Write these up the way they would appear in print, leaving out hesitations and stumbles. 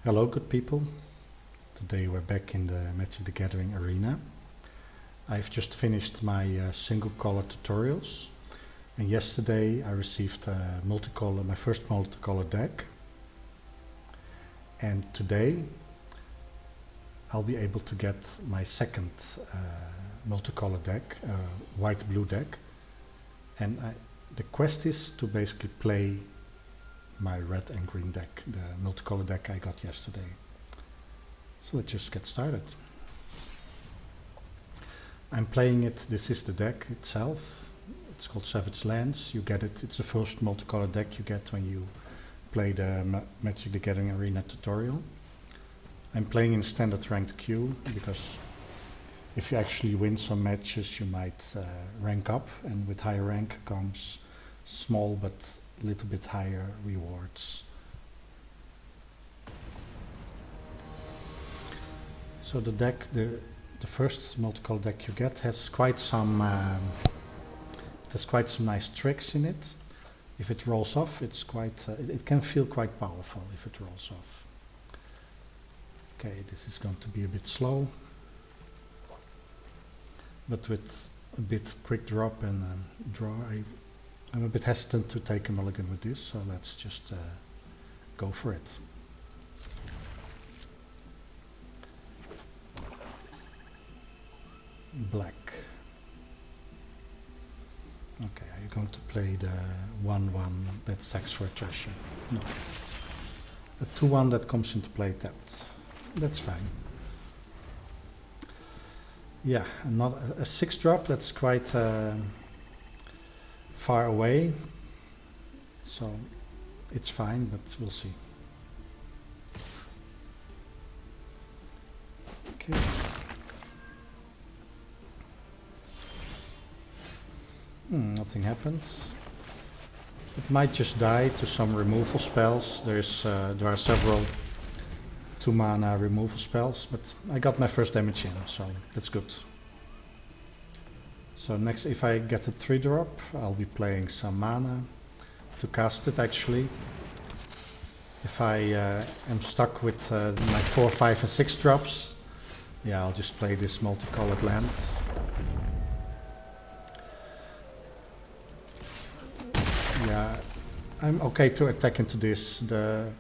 Hello good people, today we're back in the Magic the Gathering Arena. I've just finished my single color tutorials and yesterday I received my first multicolor deck, and today I'll be able to get my second multicolor deck, white-blue deck, and the quest is to basically play my red and green deck, the multicolor deck I got yesterday. So let's just get started. I'm playing it, this is the deck itself. It's called Savage Lands. You get it, it's the first multicolor deck you get when you play the Magic the Gathering Arena tutorial. I'm playing in standard ranked queue because if you actually win some matches you might rank up, and with higher rank comes small but little bit higher rewards. So the deck, the first multicolor deck you get has quite some nice tricks in it. If it rolls off, it's quite it can feel quite powerful if it rolls off. Okay, this is going to be a bit slow, but with a bit quick drop and draw, I'm a bit hesitant to take a mulligan with this, so let's just go for it. Black. Okay, are you going to play the 1/1 that sacks for a treasure? No. A 2/1 that comes into play tapped. That's fine. Yeah, not a 6-drop, that's quite far away, so it's fine, but we'll see. Okay. Nothing happened. It might just die to some removal spells. There are several 2-mana removal spells, but I got my first damage in, so that's good. So next, if I get a 3-drop, I'll be playing some mana to cast it actually. If I am stuck with my 4, 5 and 6 drops, yeah, I'll just play this multicolored land. Yeah, I'm okay to attack into this. The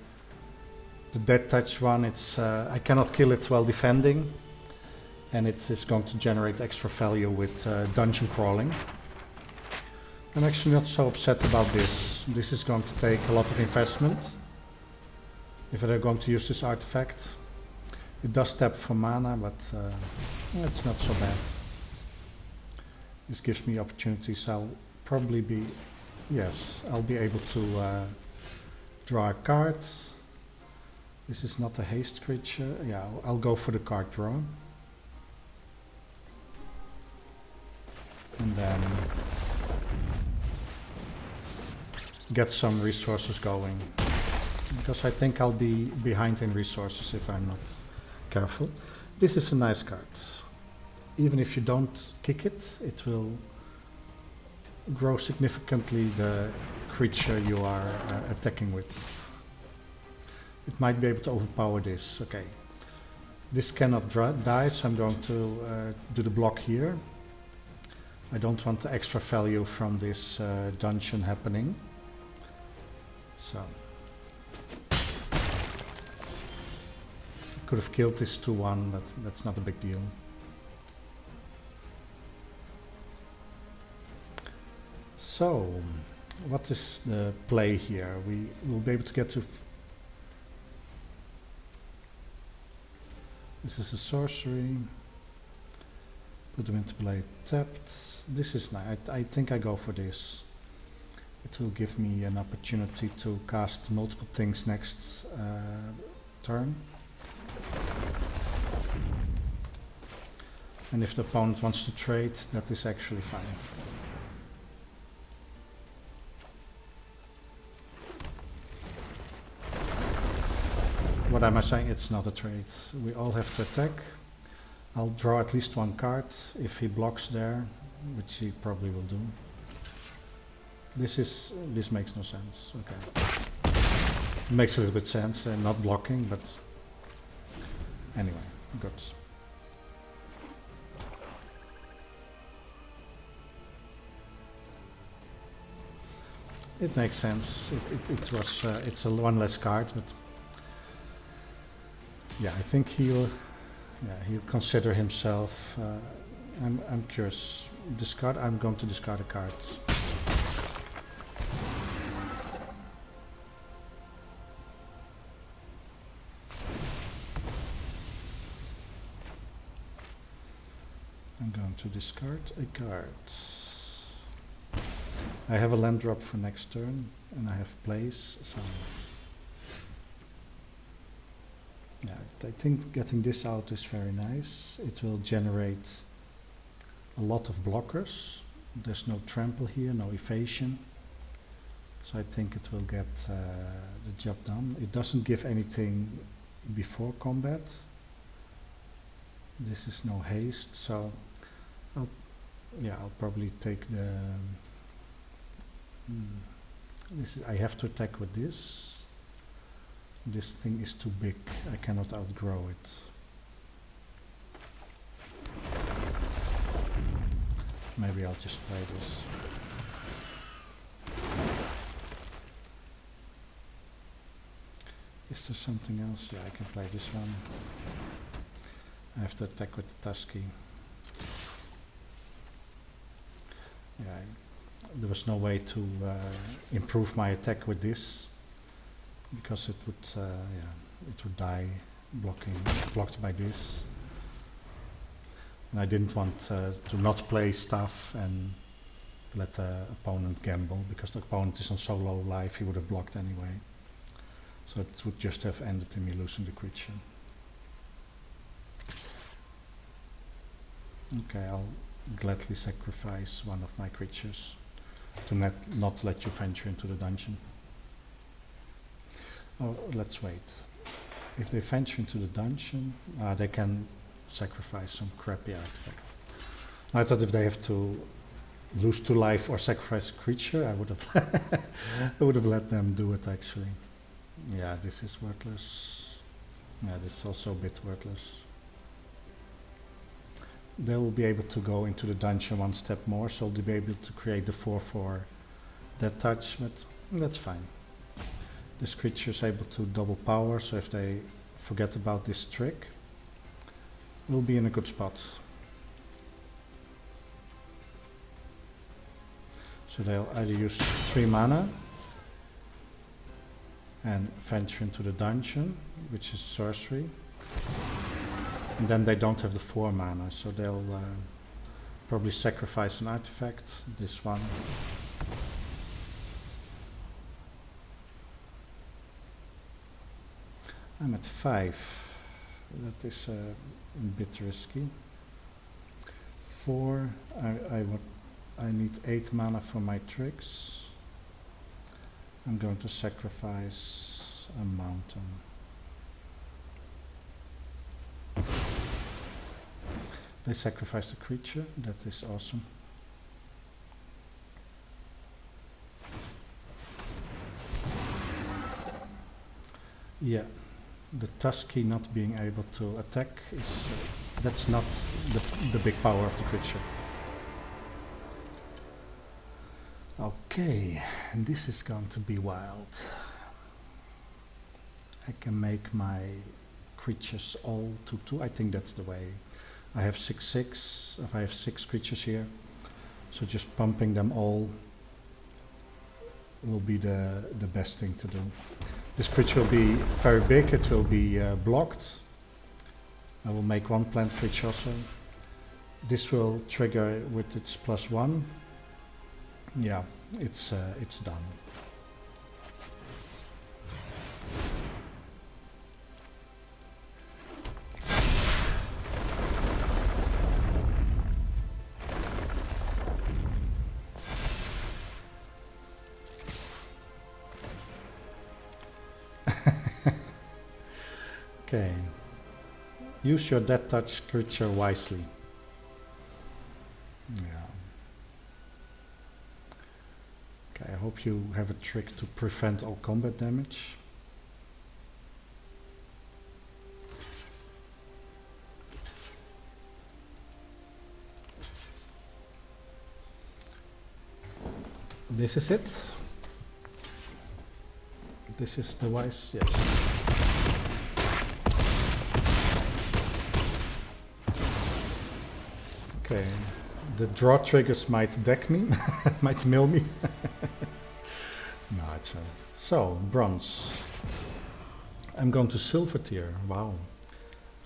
dead touch one, it's I cannot kill it while defending, and it is going to generate extra value with dungeon crawling. I'm actually not so upset about this. This is going to take a lot of investment if they're going to use this artifact. It does tap for mana, but it's not so bad. This gives me opportunities. I'll probably be, yes, I'll be able to draw a card. This is not a haste creature. Yeah, I'll go for the card draw. And then get some resources going, because I think I'll be behind in resources if I'm not careful. This is a nice card. Even if you don't kick it, it will grow significantly the creature you are attacking with. It might be able to overpower this. Okay, this cannot die, so I'm going to do the block here. I don't want the extra value from this dungeon happening. So could have killed this 2/1, but that's not a big deal. So, what is the play here? We will be able to get to... This is a sorcery. Put them into play tapped. This is nice. I think I go for this. It will give me an opportunity to cast multiple things next turn. And if the opponent wants to trade, that is actually fine. What am I saying? It's not a trade. We all have to attack. I'll draw at least one card if he blocks there, which he probably will do. This makes no sense. Okay. It makes a little bit sense, not blocking, but Anyway, good. It makes sense. It's a one less card, but yeah, I think he'll consider himself. I'm curious. Discard. I'm going to discard a card. I'm going to discard a card. I have a land drop for next turn, and I have plays, so yeah, I think getting this out is very nice. It will generate a lot of blockers. There's no trample here, no evasion, so I think it will get the job done. It doesn't give anything before combat. This is no haste, so I'll probably take the. I have to attack with this. This thing is too big. I cannot outgrow it. Maybe I'll just play this. Is there something else? Yeah, I can play this one. I have to attack with the Tusky. Yeah, there was no way to improve my attack with this because it would die blocked by this. And I didn't want to not play stuff and let the opponent gamble, because the opponent is on so low life he would have blocked anyway. So it would just have ended in me losing the creature. Okay, I'll gladly sacrifice one of my creatures to not let you venture into the dungeon. Oh, let's wait. If they venture into the dungeon, they can sacrifice some crappy artifact. I thought if they have to lose 2 life or sacrifice a creature, I would have I would have let them do it actually. Yeah, this is worthless. Yeah, this is also a bit worthless. They'll be able to go into the dungeon one step more, so they'll be able to create the 4/4 death touch, but that's fine. This creature is able to double power, so if they forget about this trick, we'll be in a good spot. So they'll either use 3 mana and venture into the dungeon, which is sorcery. And then they don't have the 4 mana, so they'll probably sacrifice an artifact, this one. I'm at 5. That is a bit risky. 4, I need 8 mana for my tricks. I'm going to sacrifice a mountain. They sacrifice the creature, that is awesome. Yeah, the Tusky not being able to attack is that's not the big power of the creature. Okay, and this is going to be wild. I can make my creatures all 2/2. I think that's the way. I have 6/6. If I have 6 creatures here, so just pumping them all will be the best thing to do. This creature will be very big. It will be blocked. I will make 1 plant creature also. This will trigger with its +1. Yeah, it's done. Okay. Use your death touch creature wisely. Yeah. Okay, I hope you have a trick to prevent all combat damage. This is it. This is the wise, yes. Okay, the draw triggers might deck me, might mill me. No, it's so, bronze. I'm going to silver tier, wow.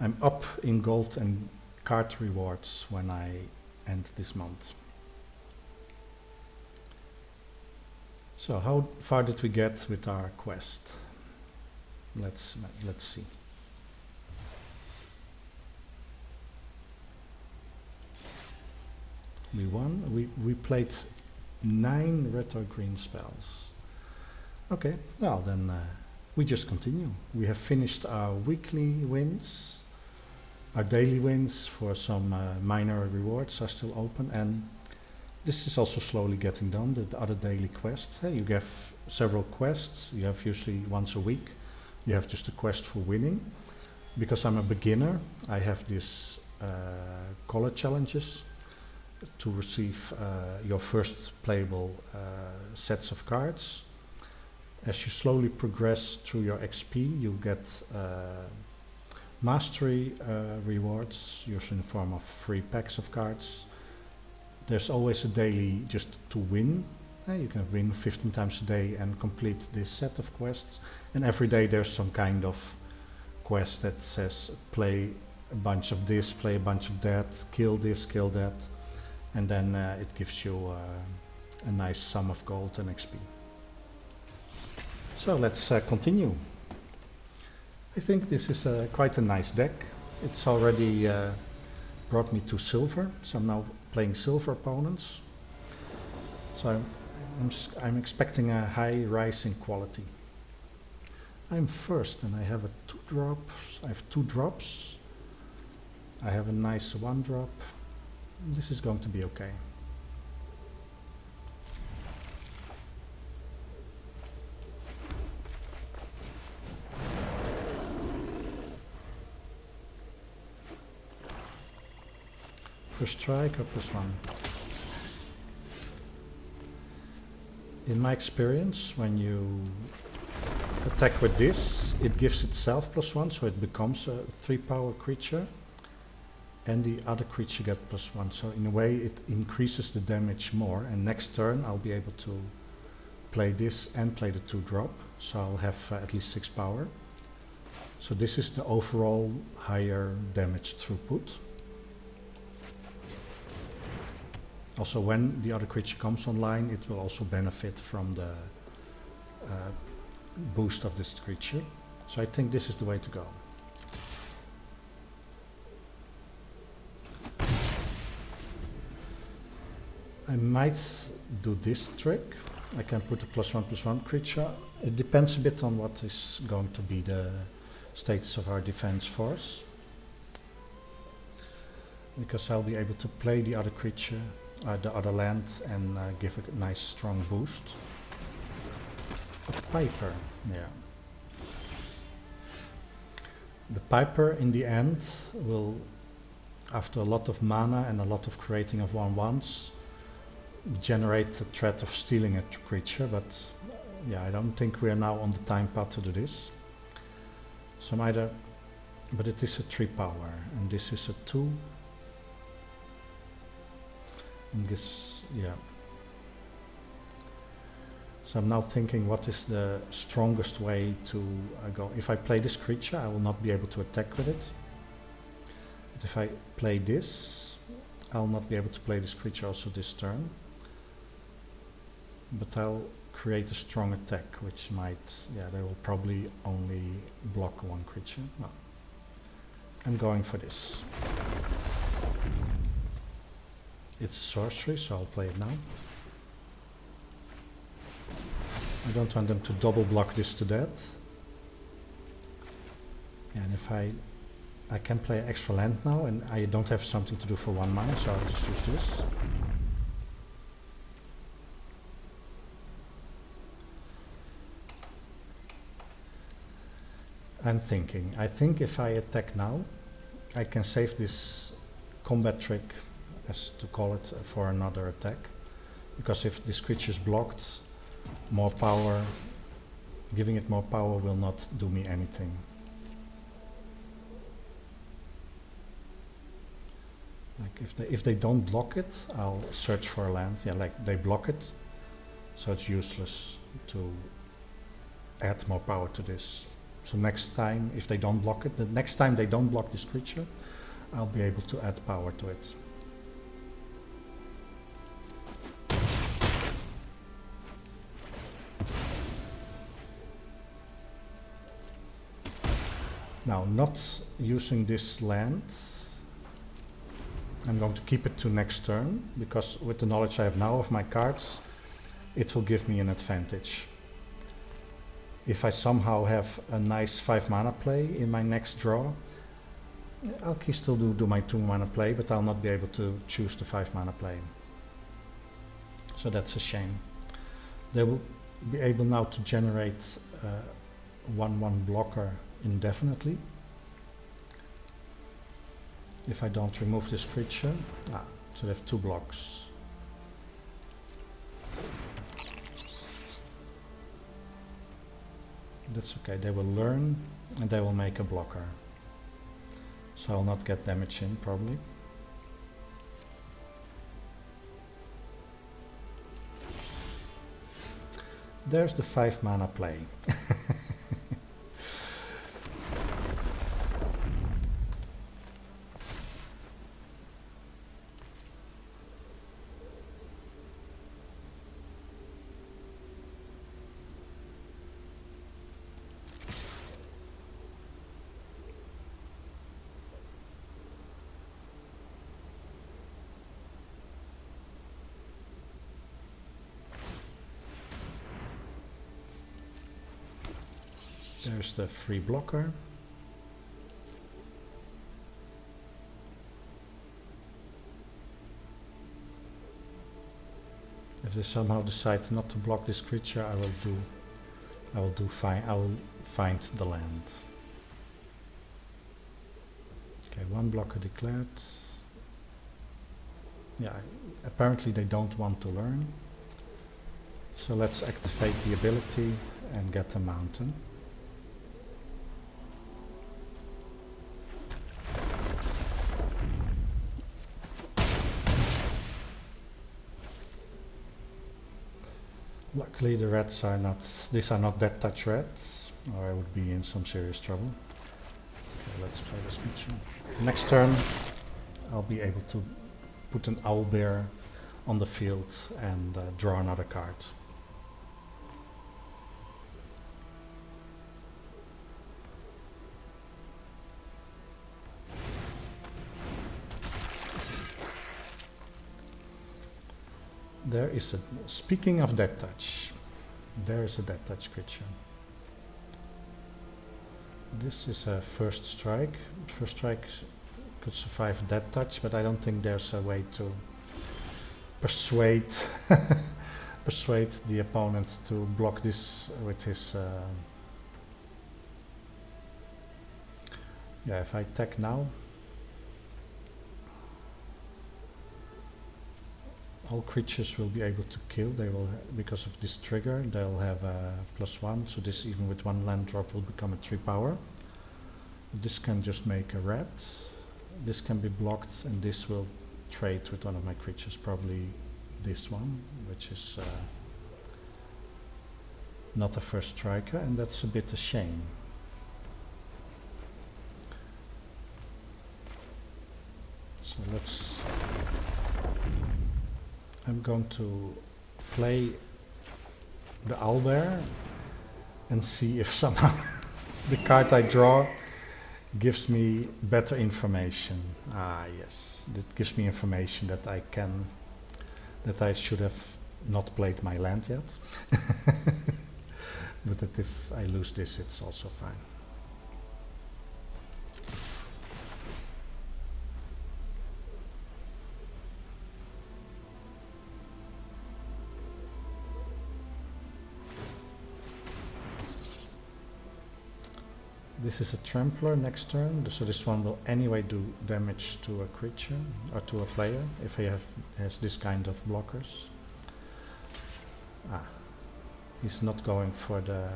I'm up in gold and card rewards when I end this month. So how far did we get with our quest? Let's see. We won. We played 9 red or green spells. Okay, well then we just continue. We have finished our weekly wins. Our daily wins for some minor rewards are still open, and this is also slowly getting done, the other daily quests. Hey, you have several quests. You have usually once a week. You have just a quest for winning. Because I'm a beginner, I have these color challenges to receive your first playable sets of cards. As you slowly progress through your XP, you'll get mastery rewards, usually in the form of free packs of cards. There's always a daily just to win. You can win 15 times a day and complete this set of quests. And every day there's some kind of quest that says play a bunch of this, play a bunch of that, kill this, kill that. And then it gives you a nice sum of gold and XP. So let's continue. I think this is quite a nice deck. It's already brought me to silver, so I'm now playing silver opponents. So I'm expecting a high rise in quality. I'm first and I have a 2-drop. I have 2 drops. I have a nice 1-drop. This is going to be okay. First strike or +1? In my experience, when you attack with this, it gives itself +1, so it becomes a 3-power creature, and the other creature gets +1. So in a way, it increases the damage more. And next turn, I'll be able to play this and play the 2-drop, so I'll have at least 6 power. So this is the overall higher damage throughput. Also, when the other creature comes online, it will also benefit from the boost of this creature. So I think this is the way to go. I might do this trick. I can put a +1/+1 creature. It depends a bit on what is going to be the status of our defense force. Because I'll be able to play the other creature, the other land, and give a nice strong boost. A Piper, yeah. The Piper in the end will, after a lot of mana and a lot of creating of 1/1s, generate the threat of stealing a creature, but yeah, I don't think we are now on the time path to do this. So I'm either, but it is a 3-power, and this is a 2. And this, yeah. So I'm now thinking, what is the strongest way to go? If I play this creature, I will not be able to attack with it. But if I play this, I'll not be able to play this creature also this turn. But I'll create a strong attack, which might, yeah, they will probably only block 1 creature. No. I'm going for this. It's a sorcery, so I'll play it now. I don't want them to double block this to death. And if I can play extra land now, and I don't have something to do for 1 mana, so I'll just use this. I'm thinking, I think if I attack now, I can save this combat trick, as to call it, for another attack. because if this creature is blocked, more power, giving it more power will not do me anything. Like if they don't block it, I'll search for a land. Yeah, like they block it, so it's useless to add more power to this. So next time, if they don't block it, the next time they don't block this creature, I'll be able to add power to it. Now, not using this land, I'm going to keep it to next turn, because with the knowledge I have now of my cards, it will give me an advantage. If I somehow have a nice 5 mana play in my next draw, I'll still do my 2 mana play, but I'll not be able to choose the 5 mana play. So that's a shame. They will be able now to generate 1/1 blocker indefinitely. If I don't remove this creature, so they have 2 blocks. That's okay, they will learn and they will make a blocker. So I'll not get damage in, probably. There's the 5 mana play. There's the free blocker. If they somehow decide not to block this creature, I will find the land. Okay, 1 blocker declared. Yeah, apparently they don't want to learn. So let's activate the ability and get a mountain. Luckily the reds are not, these are not dead touch reds, or I would be in some serious trouble. Okay, let's play this creature. Next turn I'll be able to put an owlbear on the field and draw another card. There is a, speaking of dead touch, there is a dead touch creature. This is a first strike. First strike could survive dead touch, but I don't think there's a way to persuade persuade the opponent to block this with his yeah, if I attack now, all creatures will be able to kill. They will, because of this trigger, they'll have a +1, so this even with 1 land drop will become a 3 power. This can just make a red. This can be blocked, and this will trade with one of my creatures, probably this one, which is not a first striker, and that's a bit a shame. So let's... I'm going to play the owlbear and see if somehow the card I draw gives me better information. Ah, yes, it gives me information that I should have not played my land yet. But that if I lose this, it's also fine. This is a trampler next turn, so this one will anyway do damage to a creature or to a player if he has this kind of blockers. He's not going for the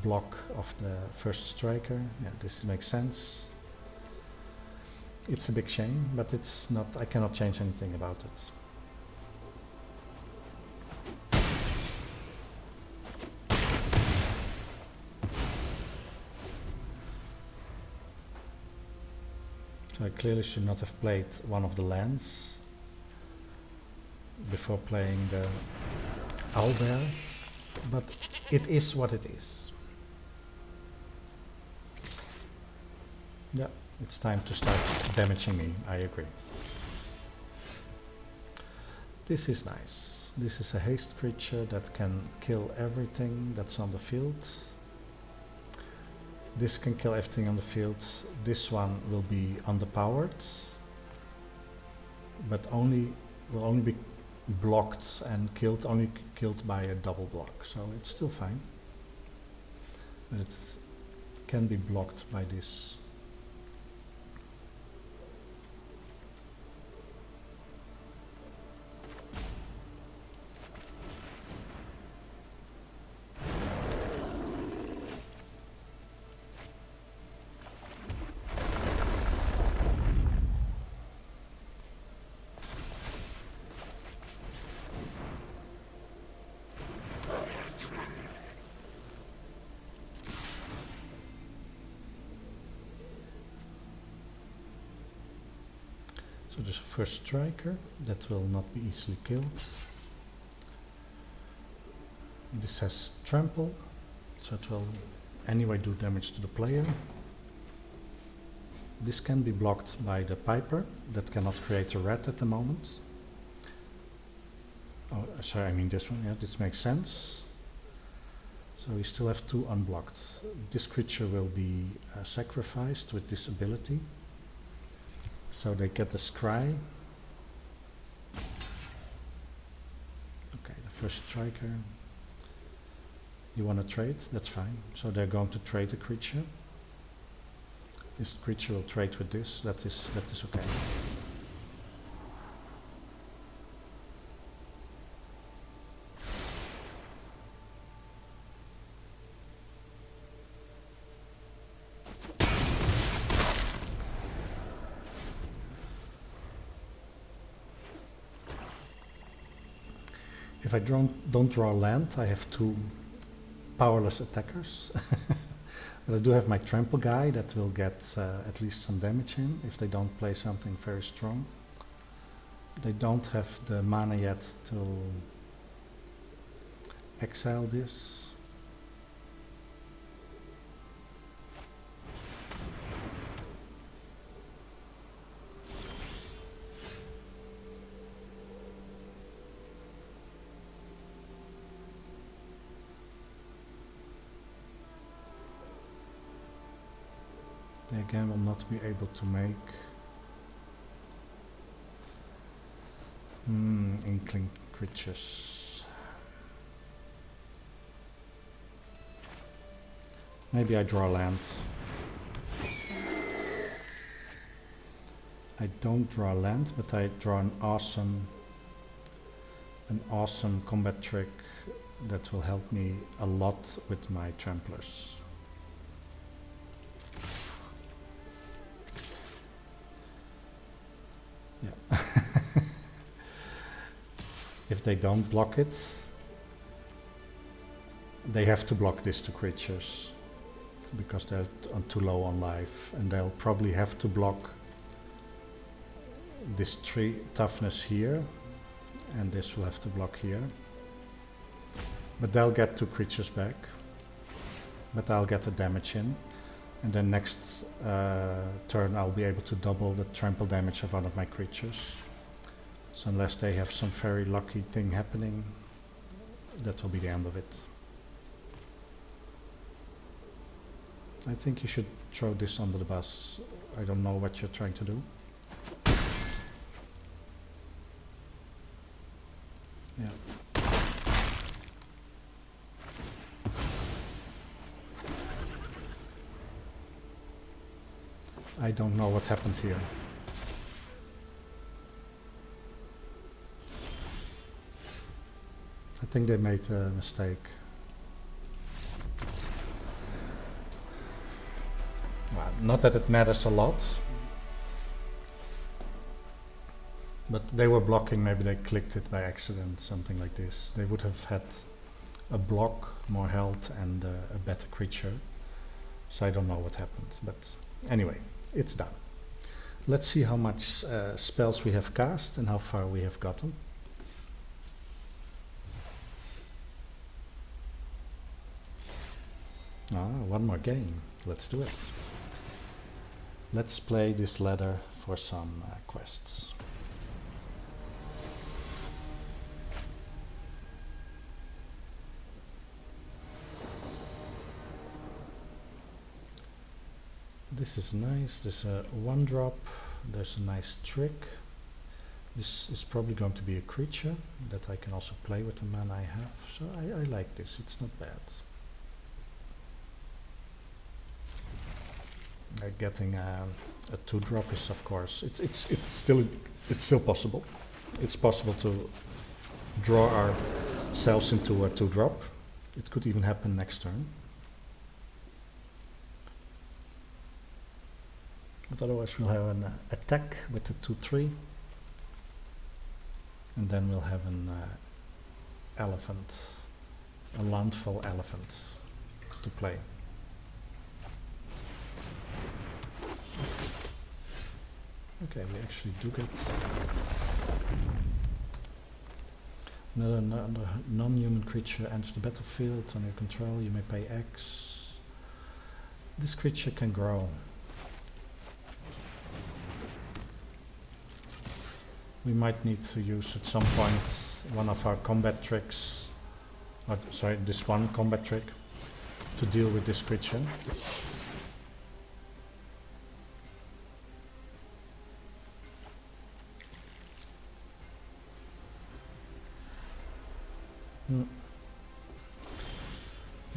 block of the first striker. Yeah, this makes sense. It's a big shame, but it's not, I cannot change anything about it. So I clearly should not have played one of the lands before playing the owlbear, but it is what it is. Yeah, it's time to start damaging me, I agree. This is nice. This is a haste creature that can kill everything that's on the field. This can kill everything on the field. This one will be underpowered, but will only be blocked and killed, only killed by a double block. So it's still fine, but it can be blocked by this. So there's a first striker that will not be easily killed. This has trample, so it will anyway do damage to the player. This can be blocked by the Piper that cannot create a red at the moment. Oh, sorry, I mean this one. Yeah, this makes sense. So we still have two unblocked. This creature will be sacrificed with this ability. So they get the scry. Okay, the first striker. You want to trade? That's fine. So they're going to trade a creature. This creature will trade with this. That is okay. If I don't draw land, I have two powerless attackers. But I do have my trample guy that will get at least some damage in if they don't play something very strong. They don't have the mana yet to exile this. They again will not be able to make inkling creatures. Maybe I draw land. I don't draw land, but I draw an awesome combat trick that will help me a lot with my tramplers. Yeah. If they don't block it, they have to block these two creatures because they're too low on life, and they'll probably have to block this 3 toughness here, and this will have to block here. But they'll get 2 creatures back, but I'll get the damage in. And then next turn I'll be able to double the trample damage of one of my creatures. So unless they have some very lucky thing happening, that will be the end of it. I think you should throw this under the bus. I don't know what you're trying to do. Yeah. I don't know what happened here. think they made a mistake. Well, not that it matters a lot, but they were blocking, maybe they clicked it by accident, something like this. They would have had a block, more health, and a better creature. So I don't know what happened, but anyway, it's done. Let's see how much spells we have cast and how far we have gotten. One more game. Let's do it. Let's play this ladder for some quests. This is nice. There's a 1-drop. There's a nice trick. This is probably going to be a creature that I can also play with the mana I have. So I like this. It's not bad. Getting a 2-drop is, of course, it's still possible. It's possible to draw ourselves into a 2-drop. It could even happen next turn. But otherwise we'll have an attack with the 2/3, and then we'll have an elephant, a landfall elephant to play. Okay, we actually do get another non-human creature enters the battlefield under your control. You may pay X. This creature can grow. We might need to use at some point one of our combat tricks, or sorry, this one combat trick to deal with this creature.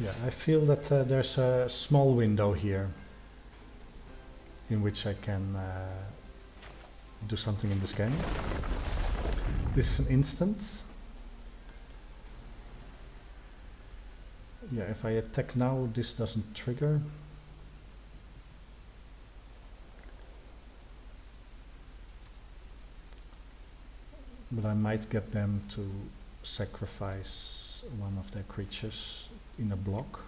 Yeah, I feel that there's a small window here in which I can do something in this game. This is an instant. Yeah, if I attack now, this doesn't trigger. But I might get them to sacrifice one of their creatures in a block.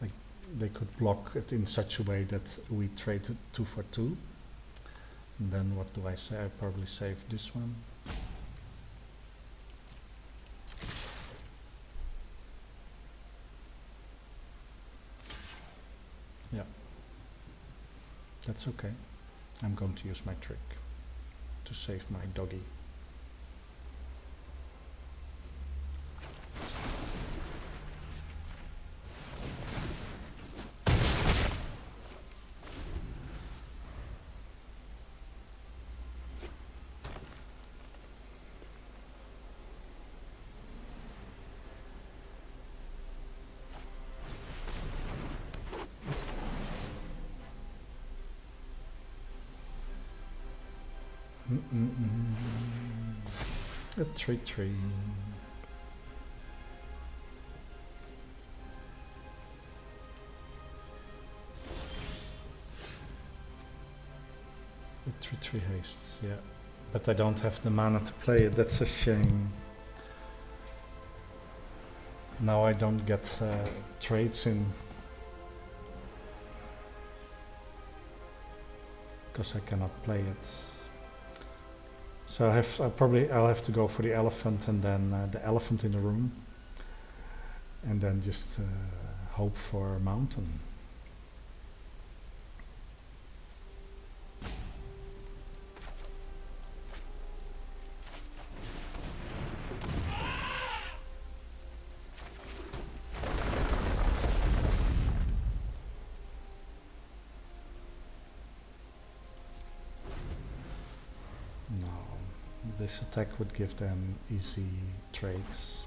Like, they could block it in such a way that we trade it 2 for 2. And then what do I say? I probably save this one. Yeah. That's okay. I'm going to use my trick to save my doggy. A 3/3. A 3/3 haste, yeah. But I don't have the mana to play it, that's a shame. Now I don't get trades in. Because I cannot play it. So I'll have to go for the elephant and then the elephant in the room, and then just hope for a mountain. This attack would give them easy trades.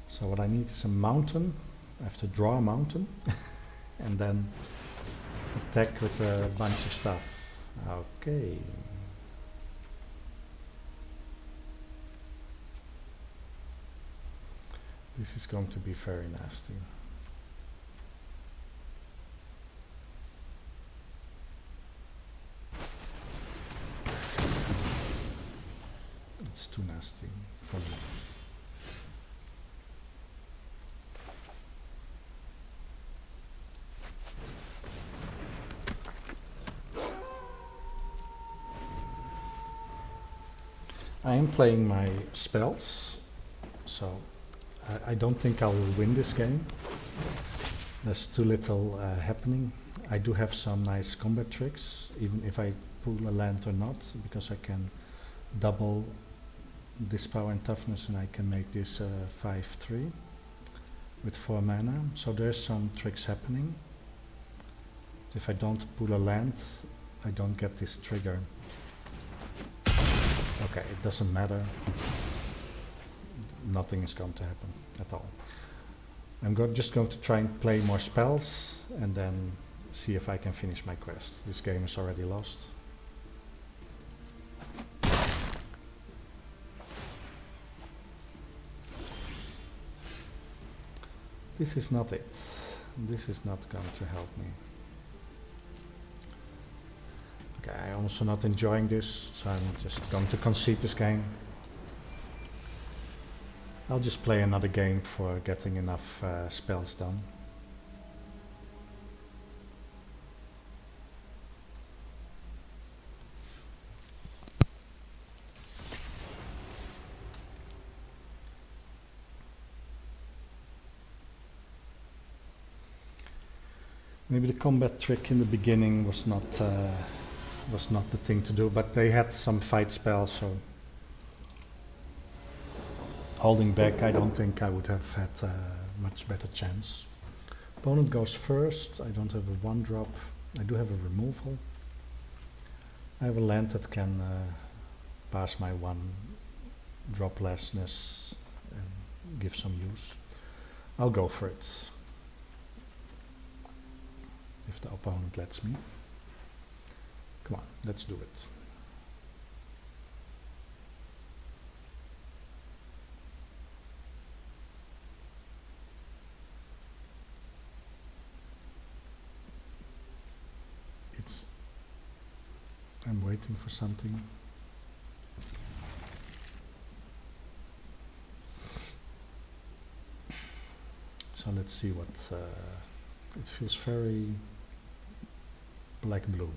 So what I need is a mountain. I have to draw a mountain and then attack with a bunch of stuff. Okay. This is going to be very nasty. It's too nasty for me. I am playing my spells, so I don't think I will win this game. There's too little happening. I do have some nice combat tricks, even if I pull a land or not, because I can double this power and toughness and I can make this 5/3 with 4 mana. So there's some tricks happening. If I don't pull a land, I don't get this trigger. Okay, it doesn't matter. Nothing is going to happen at all. I'm just going to try and play more spells and then see if I can finish my quest. This game is already lost. This is not it. This is not going to help me. Okay, I'm also not enjoying this, so I'm just going to concede this game. I'll just play another game for getting enough spells done. Maybe the combat trick in the beginning was not the thing to do, but they had some fight spells, so holding back, I don't think I would have had a much better chance. Opponent goes first. I don't have a 1-drop. I do have a removal. I have a land that can pass my 1-droplessness and give some use. I'll go for it, if the opponent lets me. Come on, let's do it. I'm waiting for something. So let's see what it feels very black-blue.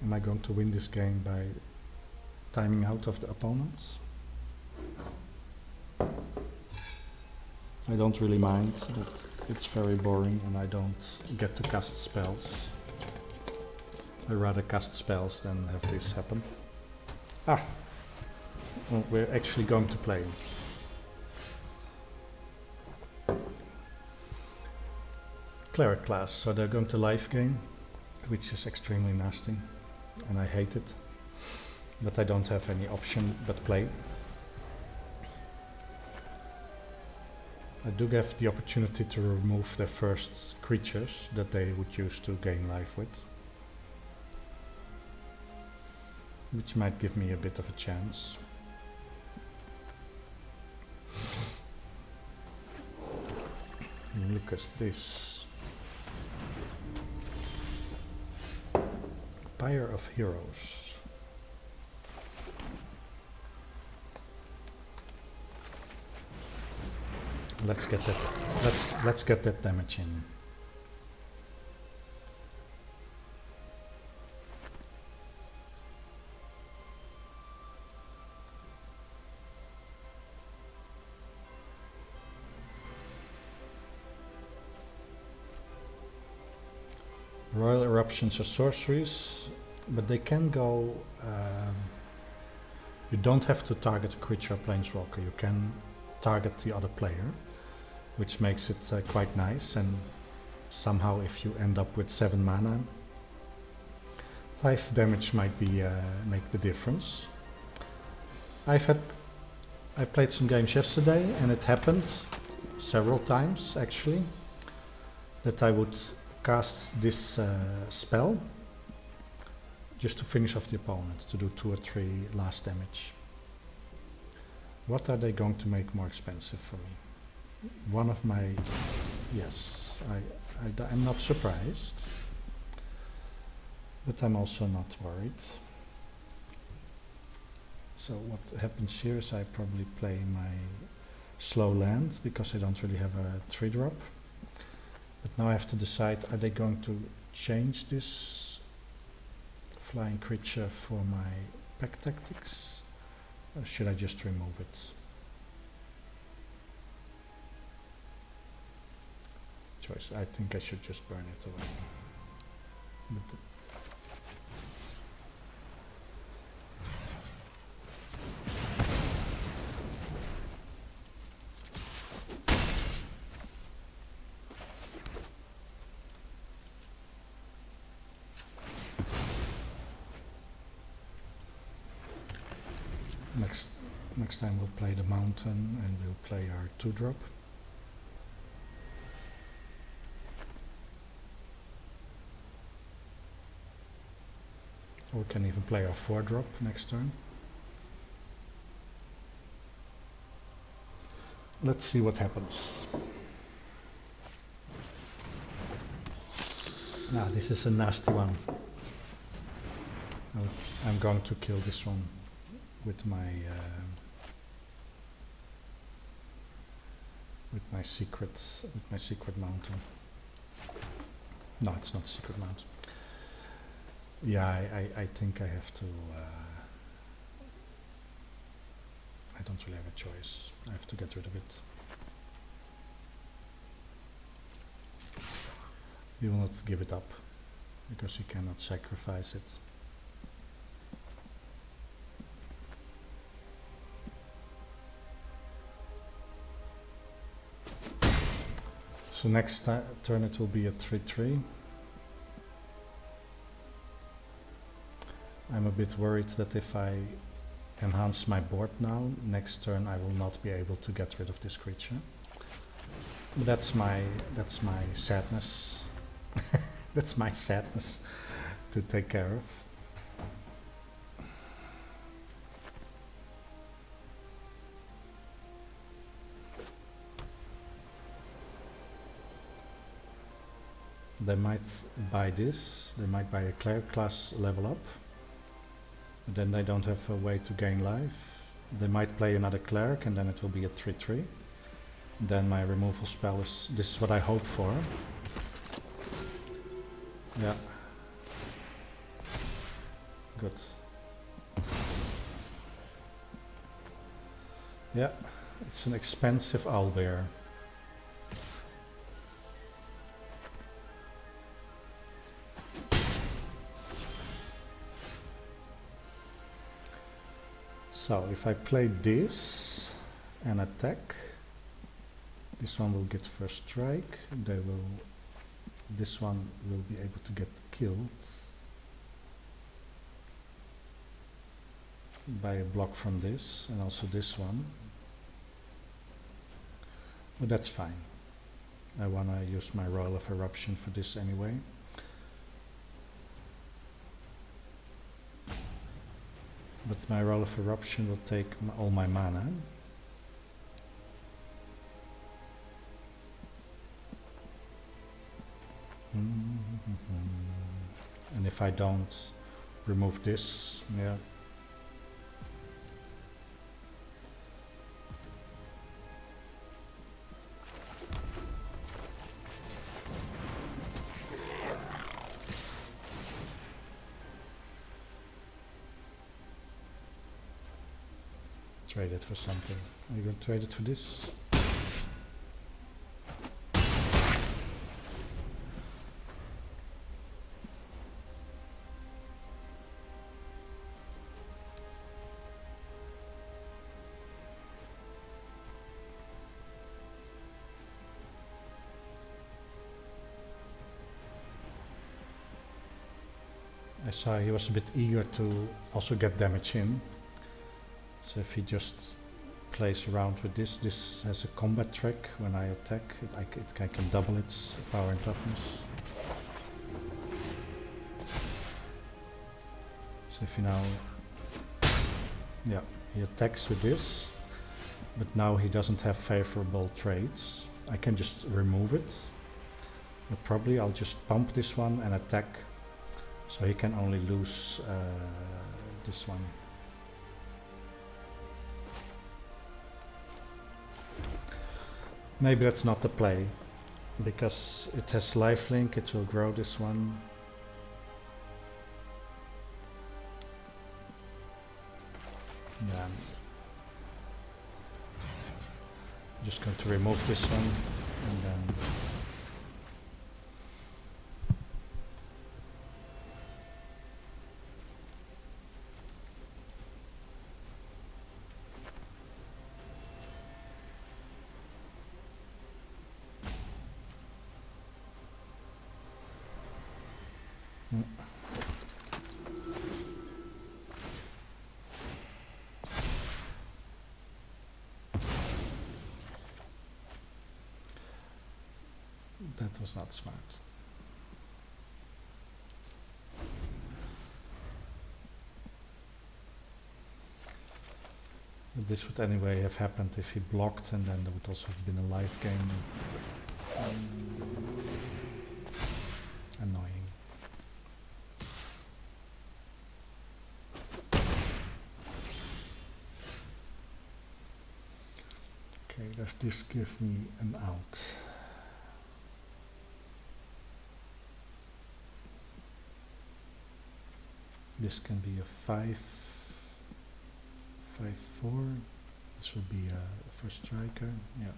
Am I going to win this game by timing out of the opponents? I don't really mind, but it's very boring and I don't get to cast spells. I rather cast spells than have this happen. Ah! Well, we're actually going to play. Cleric class, so they're going to life game, which is extremely nasty, and I hate it. But I don't have any option but play. I do have the opportunity to remove the first creatures that they would use to gain life with, which might give me a bit of a chance. Look at this. Pyre of Heroes. Let's get that. Let's get that damage in. Royal Eruptions are sorceries, but they can go. You don't have to target a creature or planeswalker. You can target the other player, which makes it quite nice. And somehow, if you end up with 7 mana, 5 damage might be make the difference. I played some games yesterday, and it happened several times actually that I would cast this spell just to finish off the opponent, to do 2 or 3 last damage. What are they going to make more expensive for me? One of my... Yes, I'm not surprised, but I'm also not worried. So what happens here is I probably play my slow land because I don't really have a 3-drop. But now I have to decide, are they going to change this flying creature for my pack tactics? Or should I just remove it? Choice. I think I should just burn it away. But next time we'll play the mountain and we'll play our 2-drop. Or we can even play our 4-drop next turn. Let's see what happens. Now this is a nasty one. I'm going to kill this one with my secret mountain. No, it's not secret mountain. Yeah, I think I have to. I don't really have a choice. I have to get rid of it. You will not give it up because you cannot sacrifice it. So next turn it will be a 3-3. I'm a bit worried that if I enhance my board now, next turn I will not be able to get rid of this creature. But that's my sadness. That's my sadness to take care of. They might buy this, they might buy a cleric class level up, but then they don't have a way to gain life. They might play another cleric and then it will be a 3-3. Then my removal spell is, this is what I hope for. Yeah. Good. Yeah, it's an expensive owlbear. So if I play this and attack, this one will get first strike. This one will be able to get killed by a block from this, and also this one. But that's fine. I want to use my Royal of Eruption for this anyway. But my Roll of Eruption will take all my mana. And if I don't remove this, yeah. Trade it for something. Are you going to trade it for this? I saw he was a bit eager to also get damage in. So if he just plays around with this, this has a combat trick. When I attack, I can double its power and toughness. So if you now, yeah, he attacks with this, but now he doesn't have favorable trades. I can just remove it, but probably I'll just pump this one and attack, so he can only lose this one. Maybe that's not the play, because it has lifelink, it will grow this one. Yeah. I'm just going to remove this one and then that was not smart. But this would anyway have happened if he blocked, and then there would also have been a live game. Annoying. Okay, does this give me an out? This can be a 5-4. This will be a first striker. Yeah.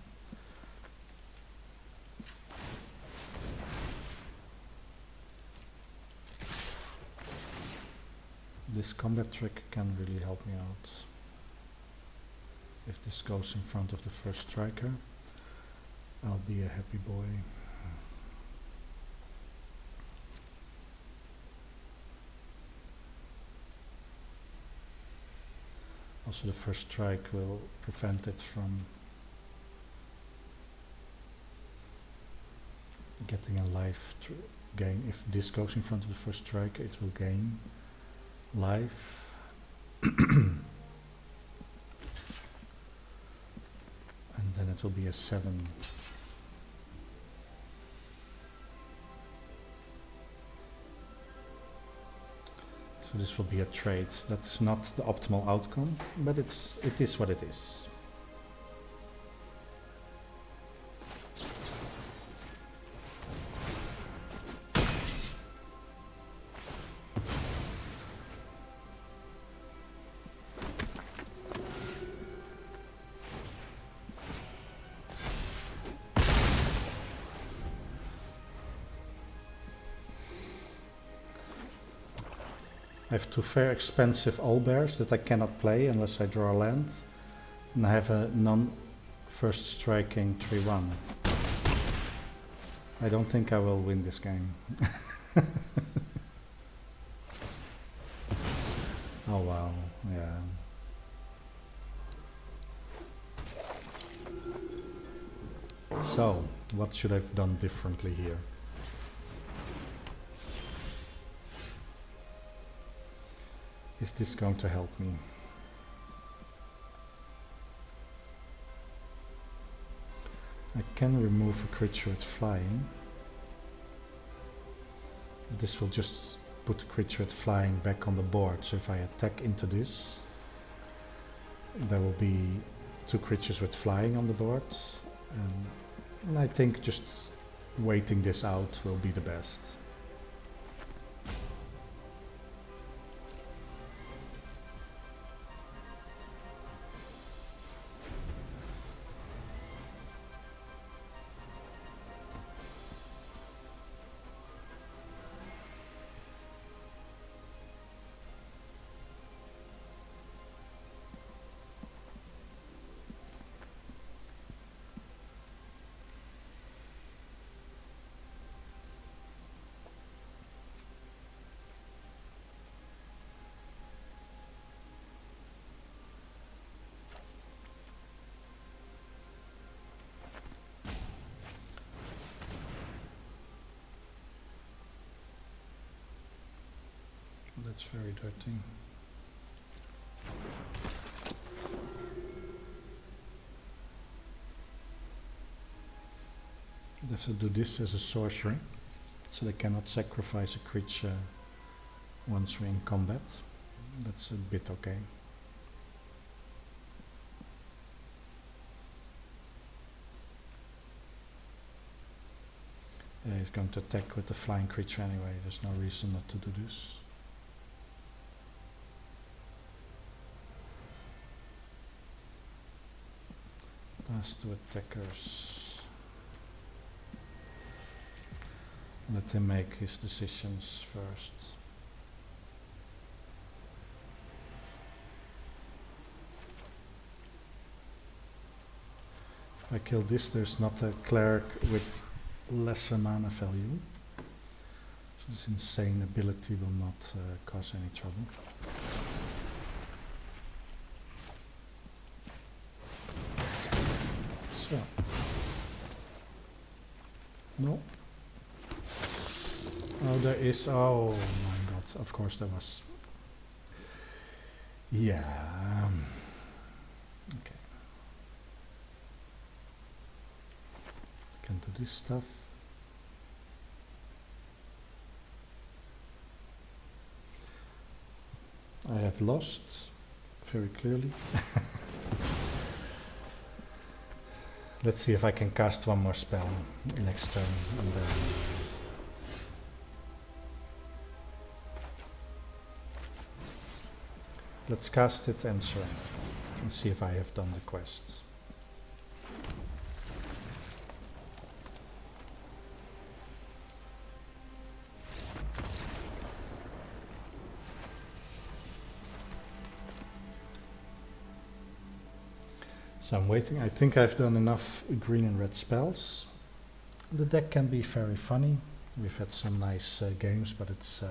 This combat trick can really help me out. If this goes in front of the first striker, I'll be a happy boy. Also, the first strike will prevent it from getting a life gain. If this goes in front of the first strike, it will gain life. And then it will be a 7. So this will be a trade. That's not the optimal outcome, but it is what it is. I have 2 very expensive owlbears that I cannot play unless I draw a land, and I have a non-first striking 3/1. I don't think I will win this game. Oh wow, yeah. So, what should I have done differently here? Is this going to help me? I can remove a creature with flying. This will just put a creature with flying back on the board. So if I attack into this, there will be 2 creatures with flying on the board. And I think just waiting this out will be the best. that's very dirty. They have to do this as a sorcery, so they cannot sacrifice a creature once we're in combat. That's a bit okay. Yeah, he's going to attack with the flying creature anyway, there's no reason not to do this. Pass to attackers. Let him make his decisions first. If I kill this, there's not a cleric with lesser mana value. So this insane ability will not cause any trouble. So. No. Oh, there is. Oh my god, of course there was. Yeah. Okay. Can do this stuff. I have lost very clearly. Let's see if I can cast one more spell next turn and then let's cast it and surrender and see if I have done the quest. So I'm waiting. I think I've done enough green and red spells. The deck can be very funny. We've had some nice games, but it's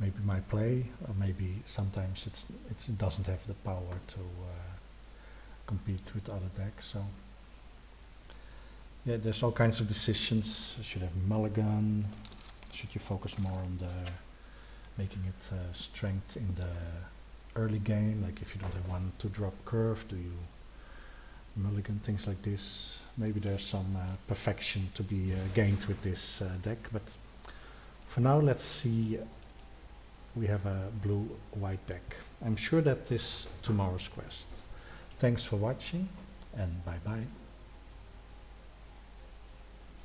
maybe my play, or maybe sometimes it doesn't have the power to compete with other decks. So yeah, there's all kinds of decisions. Should have mulligan? Should you focus more on the making it strength in the early game? Like if you don't have 1/2 drop curve, do you mulligan, things like this? Maybe there's some perfection to be gained with this deck, but for now let's see. We have a blue-white deck. I'm sure that is tomorrow's quest. Thanks for watching and bye bye.